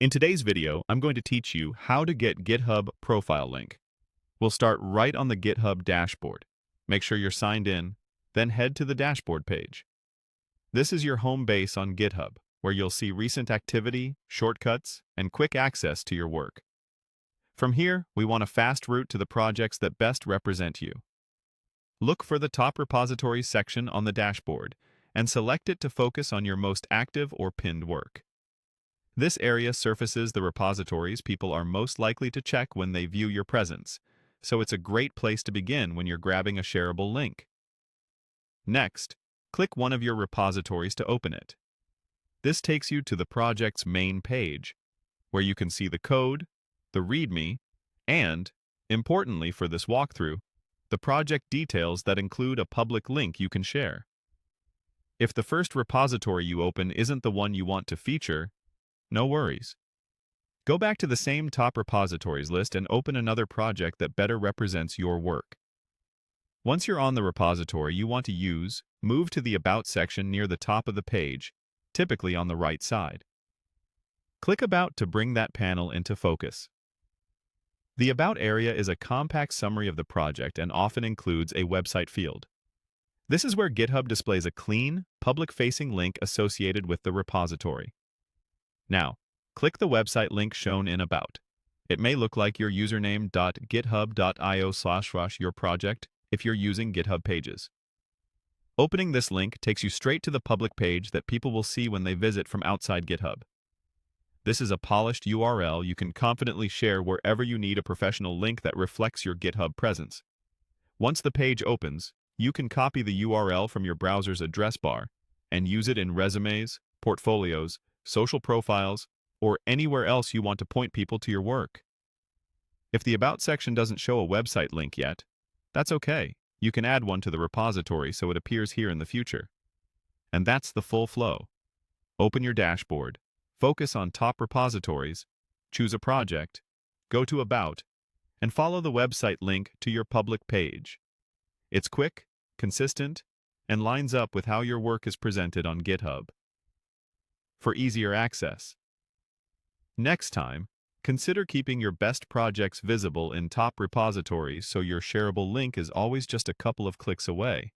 In today's video, I'm going to teach you how to get GitHub profile link. We'll start right on the GitHub dashboard. Make sure you're signed in, then head to the dashboard page. This is your home base on GitHub, where you'll see recent activity, shortcuts, and quick access to your work. From here, we want a fast route to the projects that best represent you. Look for the top repositories section on the dashboard and select it to focus on your most active or pinned work. This area surfaces the repositories people are most likely to check when they view your presence, so it's a great place to begin when you're grabbing a shareable link. Next, click one of your repositories to open it. This takes you to the project's main page, where you can see the code, the README, and, importantly for this walkthrough, the project details that include a public link you can share. If the first repository you open isn't the one you want to feature, no worries. Go back to the same top repositories list and open another project that better represents your work. Once you're on the repository you want to use, move to the About section near the top of the page, typically on the right side. Click About to bring that panel into focus. The About area is a compact summary of the project and often includes a website field. This is where GitHub displays a clean, public-facing link associated with the repository. Now, click the website link shown in About. It may look like your username.github.io/your if you're using GitHub Pages. Opening this link takes you straight to the public page that people will see when they visit from outside GitHub. This is a polished URL you can confidently share wherever you need a professional link that reflects your GitHub presence. Once the page opens, you can copy the URL from your browser's address bar and use it in resumes, portfolios, social profiles, or anywhere else you want to point people to your work. If the About section doesn't show a website link yet, that's okay. You can add one to the repository so it appears here in the future. And that's the full flow. Open your dashboard, focus on top repositories, choose a project, go to About, and follow the website link to your public page. It's quick, consistent, and lines up with how your work is presented on GitHub. For easier access. Next time, consider keeping your best projects visible in top repositories so your shareable link is always just a couple of clicks away.